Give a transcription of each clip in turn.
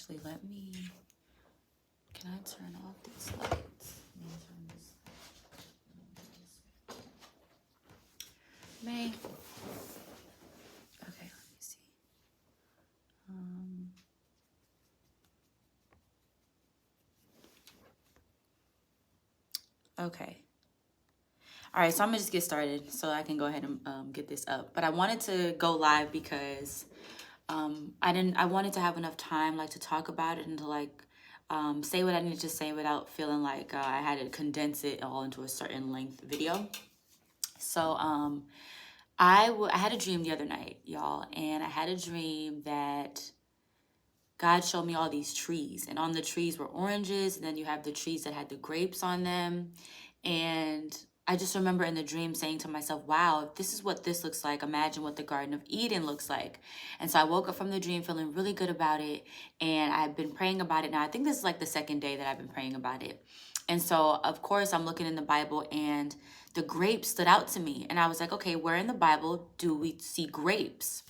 Actually, can I turn off these lights? Let me turn this. May. Okay, let me see. Okay. All right, so I'm gonna just get started so I can go ahead and get this up. But I wanted to go live because I wanted to have enough time like to talk about it and to like say what I needed to say without feeling like I had to condense it all into a certain length video. So I had a dream the other night, y'all, and I had a dream that God showed me all these trees, and on the trees were oranges, and then you have the trees that had the grapes on them. And I just remember in the dream saying to myself, wow, if this is what this looks like, imagine what the Garden of Eden looks like. And so I woke up from the dream feeling really good about it, and I've been praying about it now. I think this is like the second day that I've been praying about it. And so, of course, I'm looking in the Bible, and the grapes stood out to me. And I was like, okay, where in the Bible do we see grapes?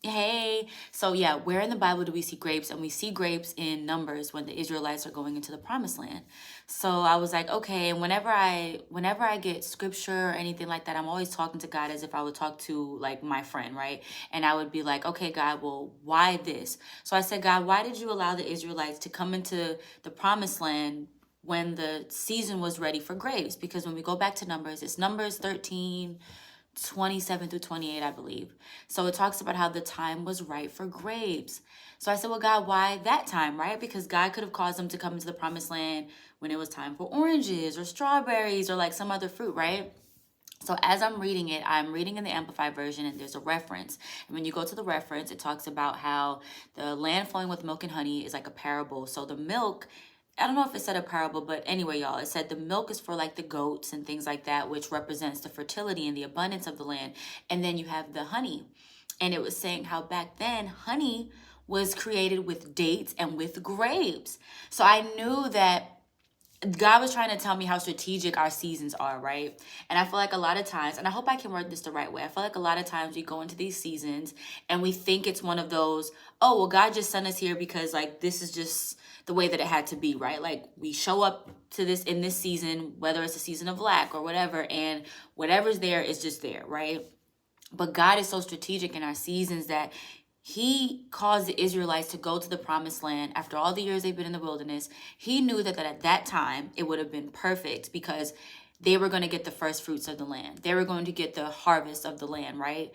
Hey, so yeah, where in the Bible do we see grapes? And we see grapes in Numbers when the Israelites are going into the promised land. So I was like, okay, and whenever I get scripture or anything like that, I'm always talking to God as if I would talk to like my friend, right? And I would be like, okay, God, well, why this? So I said, God, why did you allow the Israelites to come into the promised land when the season was ready for grapes? Because when we go back to Numbers, it's Numbers 13, 27 through 28, I believe. So it talks about how the time was right for grapes. So I said, well, God, why that time, right? Because God could have caused them to come into the promised land when it was time for oranges or strawberries or like some other fruit, right? So as I'm reading it, I'm reading in the Amplified version, and there's a reference. And when you go to the reference, it talks about how the land flowing with milk and honey is like a parable. So the milk, I don't know if it said a parable, but anyway, y'all, it said the milk is for like the goats and things like that, which represents the fertility and the abundance of the land. And then you have the honey. And it was saying how back then honey was created with dates and with grapes. So I knew that God was trying to tell me how strategic our seasons are, right? And I feel like a lot of times, and I hope I can word this the right way, I feel like a lot of times we go into these seasons and we think it's one of those, oh, well, God just sent us here because like this is just the way that it had to be, right? Like we show up to this in this season, whether it's a season of lack or whatever, and whatever's there is just there, right? But God is so strategic in our seasons that he caused the Israelites to go to the promised land after all the years they've been in the wilderness. He knew that at that time it would have been perfect because they were going to get the first fruits of the land. They were going to get the harvest of the land, right?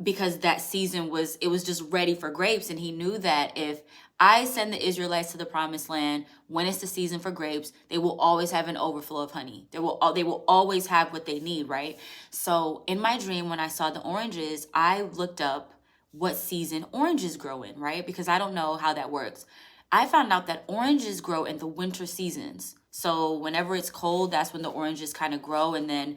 Because that season was just ready for grapes. And he knew that if I send the Israelites to the promised land when it's the season for grapes, they will always have an overflow of honey. They will always have what they need, right? So in my dream, when I saw the oranges, I looked up what season oranges grow in, right? Because I don't know how that works. I found out that oranges grow in the winter seasons. So whenever it's cold, that's when the oranges kind of grow. And then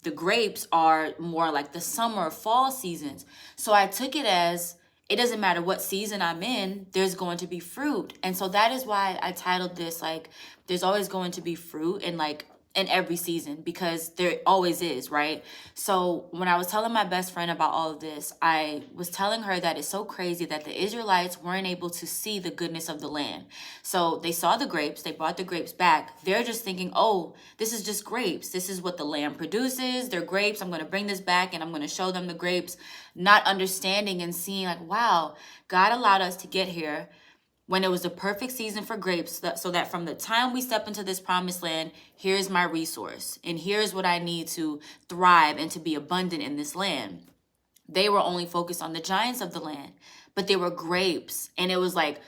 the grapes are more like the summer, fall seasons. So I took it as it doesn't matter what season I'm in, there's going to be fruit. And so that is why I titled this like, there's always going to be fruit and like in every season, because there always is, right? So when I was telling my best friend about all of this, I was telling her that it's so crazy that the Israelites weren't able to see the goodness of the land. So they saw the grapes, they brought the grapes back. They're just thinking, oh, this is just grapes. This is what the land produces. They're grapes. I'm going to bring this back and I'm going to show them the grapes, not understanding and seeing like, wow, God allowed us to get here when it was the perfect season for grapes, so that from the time we step into this promised land, here's my resource, and here's what I need to thrive and to be abundant in this land. They were only focused on the giants of the land, but they were grapes, and it was like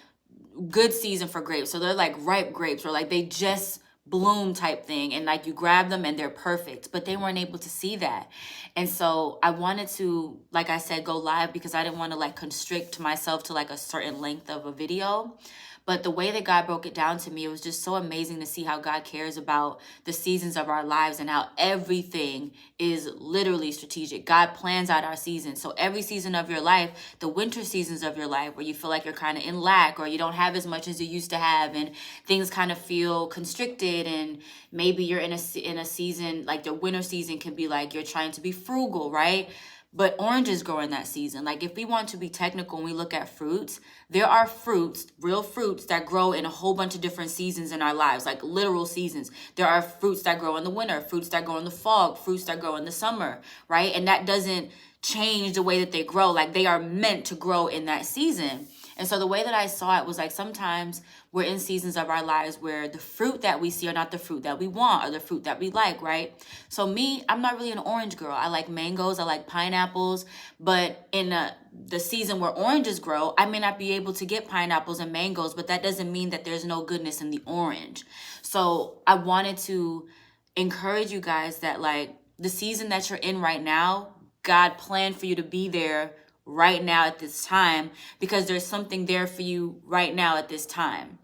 good season for grapes. So they're like ripe grapes, or like they just bloom type thing, and like you grab them and they're perfect, but they weren't able to see that. And so I wanted to, like I said, go live because I didn't want to like constrict myself to like a certain length of a video. But the way that God broke it down to me, it was just so amazing to see how God cares about the seasons of our lives and how everything is literally strategic. God plans out our seasons. So every season of your life, the winter seasons of your life where you feel like you're kind of in lack or you don't have as much as you used to have and things kind of feel constricted, and maybe you're in a season like the winter season can be like you're trying to be frugal, right? but oranges grow in that season. Like if we want to be technical and we look at fruits, there are fruits, real fruits that grow in a whole bunch of different seasons in our lives, like literal seasons. There are fruits that grow in the winter, fruits that grow in the fall, fruits that grow in the summer, right? And that doesn't change the way that they grow. Like they are meant to grow in that season. And so the way that I saw it was like sometimes we're in seasons of our lives where the fruit that we see are not the fruit that we want or the fruit that we like, right? So me, I'm not really an orange girl. I like mangoes, I like pineapples, but in the season where oranges grow, I may not be able to get pineapples and mangoes, but that doesn't mean that there's no goodness in the orange. So I wanted to encourage you guys that like the season that you're in right now, God planned for you to be there right now at this time because there's something there for you right now at this time.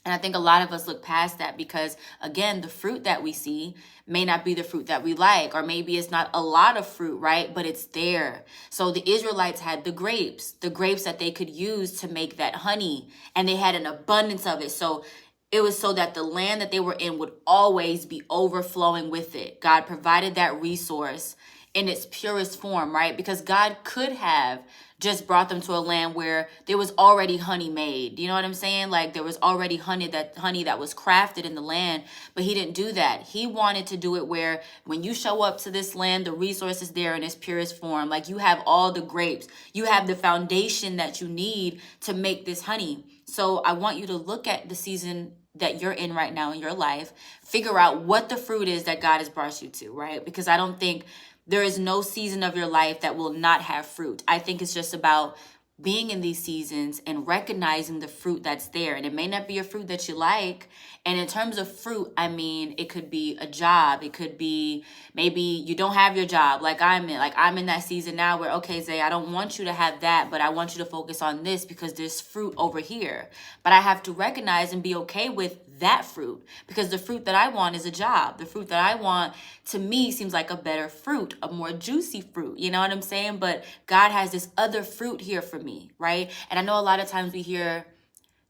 And I think a lot of us look past that because, again, the fruit that we see may not be the fruit that we like, or maybe it's not a lot of fruit, right? But it's there. So the Israelites had the grapes that they could use to make that honey, and they had an abundance of it. So it was so that the land that they were in would always be overflowing with it. God provided that resource in its purest form, right? Because God could have just brought them to a land where there was already honey made. You know what I'm saying? Like there was already honey that was crafted in the land, but he didn't do that. He wanted to do it where when you show up to this land, the resource is there in its purest form. Like you have all the grapes, you have the foundation that you need to make this honey. So I want you to look at the season that you're in right now in your life, figure out what the fruit is that God has brought you to, right? Because I don't think there is no season of your life that will not have fruit. I think it's just about being in these seasons and recognizing the fruit that's there. And it may not be a fruit that you like. And in terms of fruit, I mean, it could be a job. It could be maybe you don't have your job like I'm in. Like I'm in that season now where, okay, Zay, I don't want you to have that, but I want you to focus on this because there's fruit over here. But I have to recognize and be okay with that fruit because the fruit that I want is a job. The fruit that I want to me seems like a better fruit, a more juicy fruit. You know what I'm saying? But God has this other fruit here for me, right? And I know a lot of times we hear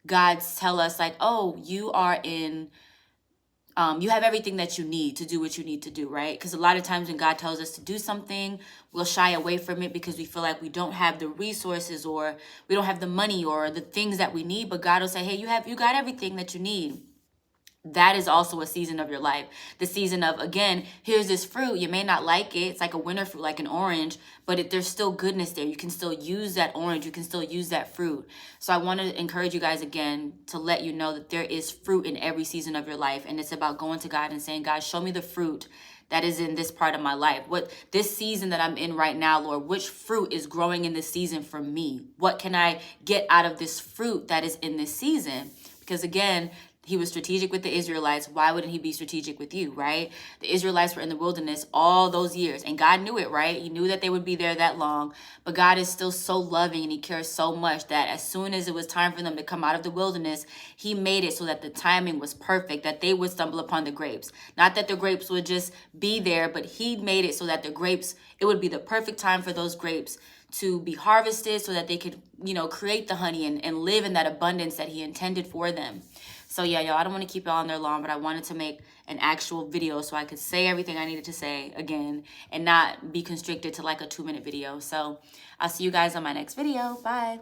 God tell us like, oh, you are in, you have everything that you need to do what you need to do, right? Because a lot of times when God tells us to do something, we'll shy away from it because we feel like we don't have the resources or we don't have the money or the things that we need. But God will say, hey, you got everything that you need. That is also a season of your life. The season of, again, here's this fruit. You may not like it. It's like a winter fruit, like an orange, but there's still goodness there. You can still use that orange. You can still use that fruit. So I want to encourage you guys again to let you know that there is fruit in every season of your life. And it's about going to God and saying, God, show me the fruit that is in this part of my life. What this season that I'm in right now, Lord, which fruit is growing in this season for me? What can I get out of this fruit that is in this season? Because again, he was strategic with the Israelites. Why wouldn't he be strategic with you, right? The Israelites were in the wilderness all those years, and God knew it, right? He knew that they would be there that long, but God is still so loving and he cares so much that as soon as it was time for them to come out of the wilderness, he made it so that the timing was perfect, that they would stumble upon the grapes. Not that the grapes would just be there, but he made it so that the grapes, it would be the perfect time for those grapes to be harvested so that they could, create the honey and live in that abundance that he intended for them. So yeah, y'all, I don't want to keep y'all on there long, but I wanted to make an actual video so I could say everything I needed to say again and not be constricted to like a 2-minute video. So I'll see you guys on my next video. Bye.